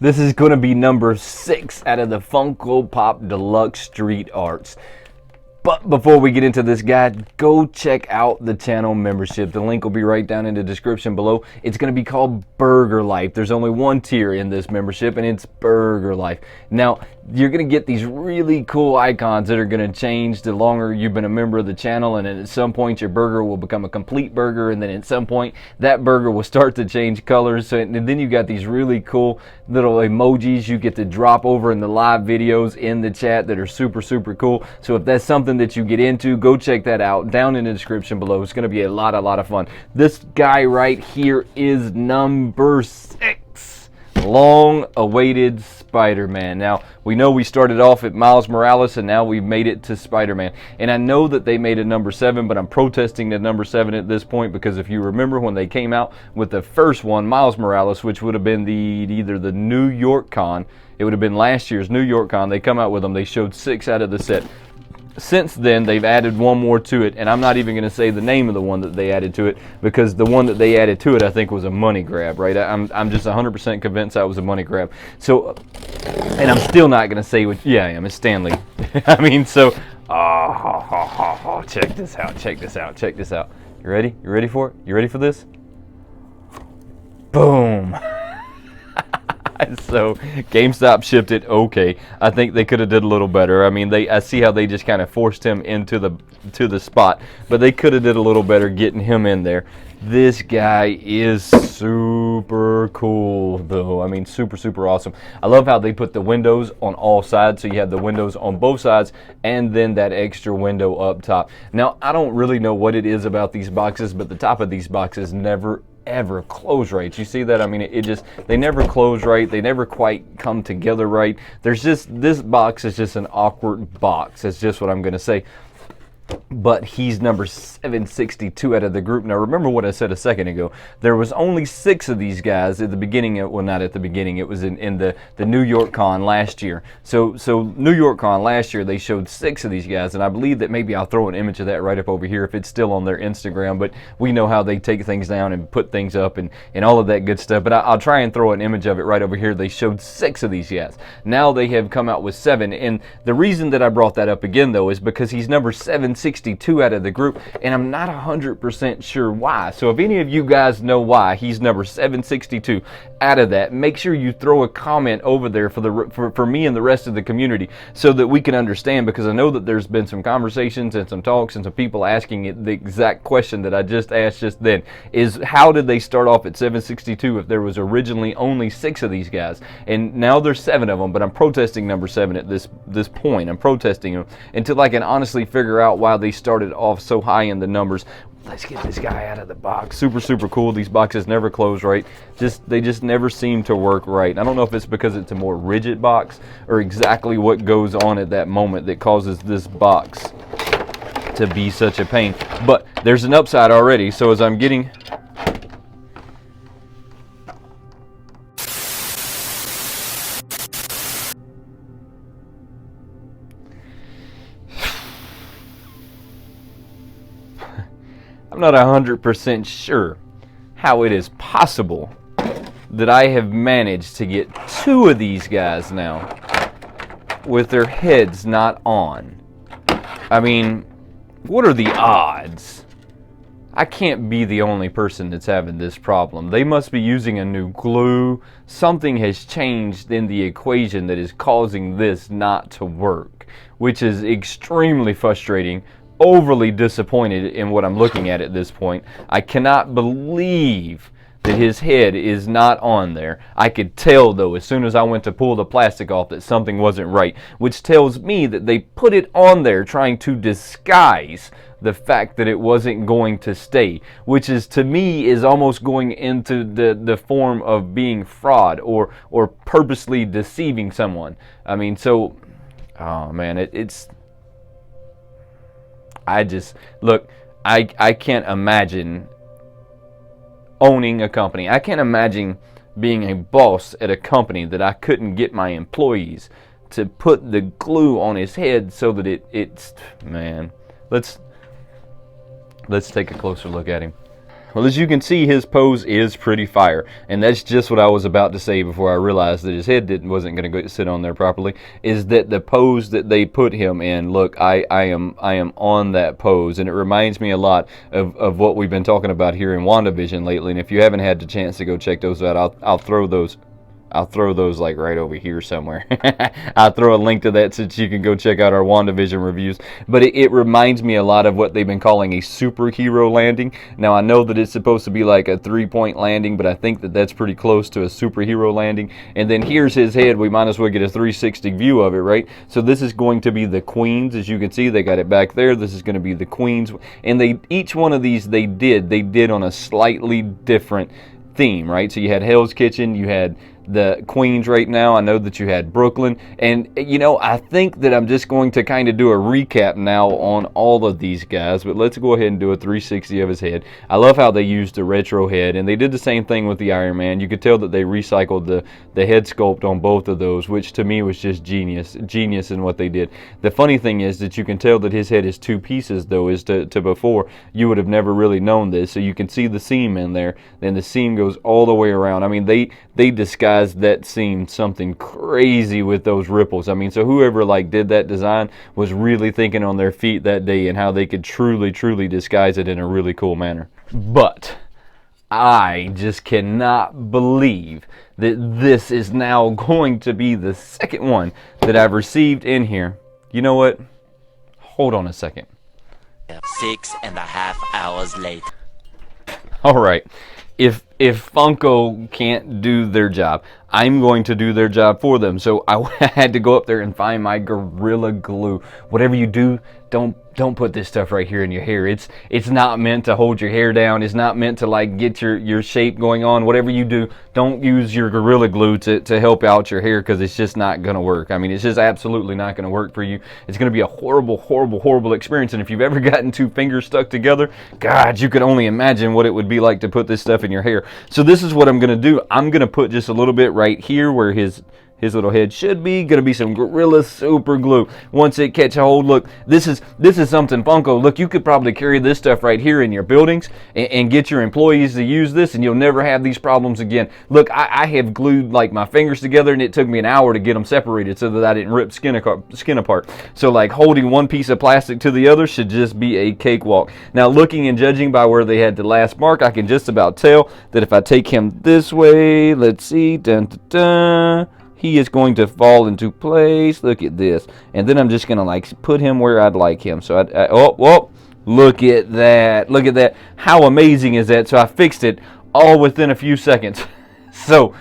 This is going to be number 6 out of the Funko Pop Deluxe Street Arts. But before we get into this guide, go check out the channel membership. The link will be right down in the description below. It's going to be called Burger Life. There's only one tier in this membership, and it's Burger Life. Now, you're going to get these really cool icons that are going to change the longer you've been a member of the channel, and then at some point your burger will become a complete burger, and then at some point that burger will start to change colors. So, and then you got these really cool little emojis you get to drop over in the live videos in the chat that are super cool. So if that's something that you get into, go check that out down in the description below. It's going to be a lot of fun. This guy right here is number 6, long awaited Spider-Man. Now, we know we started off at Miles Morales and now we've made it to Spider-Man. And I know that they made a number 7, but I'm protesting the number 7 at this point, because if you remember when they came out with the first one, Miles Morales, which would have been either the New York Con, it would have been last year's New York Con, they come out with them, they showed 6 out of the set. Since then, they've added one more to it, and I'm not even going to say the name of the one that they added to it, because the one that they added to it, I think, was a money grab, right? I'm just 100% convinced that was a money grab. So, and I'm still not going to say what, yeah, I am, it's Stanley. I mean, so, check this out, check this out, check this out. You ready? You ready for it? You ready for this? Boom. So GameStop shipped it okay. I think they could have did a little better. I mean, I see how they just kind of forced him into the spot, but they could have did a little better getting him in there. This guy is super cool though. I mean, super awesome. I love how they put the windows on all sides, so you have the windows on both sides and then that extra window up top. Now, I don't really know what it is about these boxes, but the top of these boxes never ever close right. You see that? I mean, they never close right. They never quite come together right. This box is just an awkward box. That's just what I'm going to say. But he's number 762 out of the group. Now, remember what I said a second ago. There was only 6 of these guys at the beginning. Well, not at the beginning. It was in the New York Con last year. So New York Con last year, they showed 6 of these guys. And I believe that maybe I'll throw an image of that right up over here if it's still on their Instagram. But we know how they take things down and put things up and all of that good stuff. But I'll try and throw an image of it right over here. They showed 6 of these guys. Now they have come out with 7. And the reason that I brought that up again, though, is because he's number 762 out of the group, and I'm not 100% sure why. So if any of you guys know why he's number 762 out of that, make sure you throw a comment over there for me and the rest of the community, so that we can understand, because I know that there's been some conversations and some talks and some people asking it the exact question that I just asked just then, is how did they start off at 762 if there was originally only 6 of these guys, and now there's 7 of them. But I'm protesting number 7 at this point. I'm protesting them until I can honestly figure out why they started off so high in the numbers. Let's get this guy out of the box. Super cool. These boxes never close right. They just never seem to work right. I don't know if it's because it's a more rigid box or exactly what goes on at that moment that causes this box to be such a pain. But there's an upside already. So as I'm getting... I'm not 100% sure how it is possible that I have managed to get 2 of these guys now with their heads not on. I mean, what are the odds? I can't be the only person that's having this problem. They must be using a new glue. Something has changed in the equation that is causing this not to work, which is extremely frustrating. Overly disappointed in what I'm looking at this point. I cannot believe that his head is not on there. I could tell, though, as soon as I went to pull the plastic off, that something wasn't right, which tells me that they put it on there trying to disguise the fact that it wasn't going to stay, which is, to me, is almost going into the form of being fraud or purposely deceiving someone. I mean, so, oh man, it's... look, I can't imagine owning a company. I can't imagine being a boss at a company that I couldn't get my employees to put the glue on his head so that it's, man, let's take a closer look at him. Well, as you can see, his pose is pretty fire, and that's just what I was about to say before I realized that his head wasn't going to sit on there properly. Is that the pose that they put him in? Look, I am on that pose, and it reminds me a lot of what we've been talking about here in WandaVision lately. And if you haven't had the chance to go check those out, I'll throw those like right over here somewhere. I'll throw a link to that so that you can go check out our WandaVision reviews. But it reminds me a lot of what they've been calling a superhero landing. Now, I know that it's supposed to be like a 3-point landing, but I think that that's pretty close to a superhero landing. And then here's his head. We might as well get a 360 view of it, right? So this is going to be the Queens. As you can see, they got it back there. This is going to be the Queens. And each one of these they did on a slightly different theme, right? So you had Hell's Kitchen, you had the Queens right now. I know that you had Brooklyn, and you know, I think that I'm just going to kind of do a recap now on all of these guys, but let's go ahead and do a 360 of his head. I love how they used the retro head, and they did the same thing with the Iron Man. You could tell that they recycled the head sculpt on both of those, which to me was just genius in what they did. The funny thing is that you can tell that his head is 2 pieces, though, as to before you would have never really known this. So you can see the seam in there, then the seam goes all the way around. I mean, they disguised that seemed something crazy with those ripples. I mean, so whoever like did that design was really thinking on their feet that day and how they could truly disguise it in a really cool manner. But I just cannot believe that this is now going to be the second one that I've received in here. You know what? Hold on a second. 6.5 hours later. All right. If Funko can't do their job, I'm going to do their job for them. So I had to go up there and find my Gorilla Glue. Whatever you do, don't put this stuff right here in your hair. It's not meant to hold your hair down. It's not meant to like get your shape going on. Whatever you do, don't use your Gorilla Glue to help out your hair, because it's just not going to work. I mean, it's just absolutely not going to work for you. It's going to be a horrible experience. And if you've ever gotten 2 fingers stuck together, God, you could only imagine what it would be like to put this stuff in your hair. So this is what I'm going to do. I'm going to put just a little bit right here where his little head should be. Going to be some Gorilla Super Glue. Once it catch hold, look, this is something Funko. Look, you could probably carry this stuff right here in your buildings and get your employees to use this, and you'll never have these problems again. Look, I have glued like my fingers together, and it took me an hour to get them separated so that I didn't rip skin apart. So like holding one piece of plastic to the other should just be a cakewalk. Now, looking and judging by where they had the last mark, I can just about tell that if I take him this way, let's see, he is going to fall into place. Look at this. And then I'm just going to like put him where I'd like him. So look at that. Look at that. How amazing is that? So I fixed it all within a few seconds. So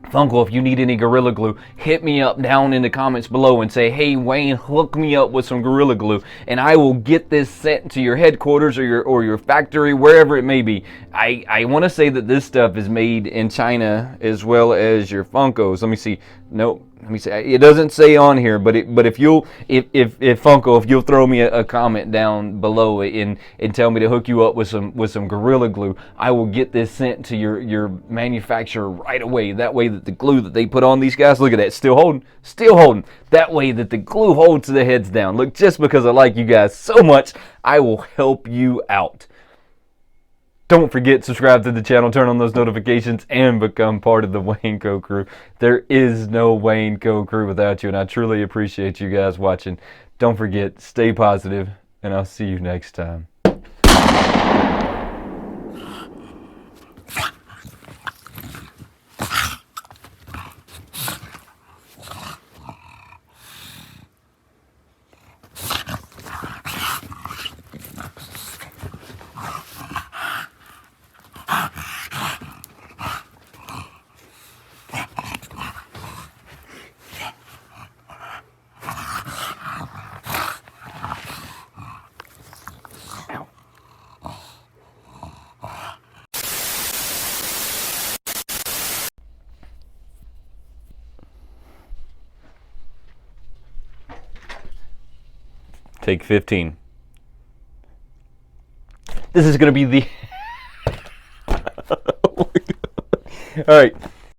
Funko, if you need any Gorilla Glue, hit me up down in the comments below and say, hey Wayne, hook me up with some Gorilla Glue, and I will get this sent to your headquarters or your factory, wherever it may be. I want to say that this stuff is made in China as well as your Funkos. Let me see. Nope. Let me see. It doesn't say on here, but if Funko, if you'll throw me a comment down below and tell me to hook you up with some Gorilla Glue, I will get this sent to your manufacturer right away. That way that the glue that they put on these guys, look at that, still holding. That way that the glue holds the heads down. Look, just because I like you guys so much, I will help you out. Don't forget, subscribe to the channel, turn on those notifications, and become part of the Wayneko crew. There is no Wayneko crew without you, and I truly appreciate you guys watching. Don't forget, stay positive, and I'll see you next time. Take 15. This is going to be the... Oh my God. All right.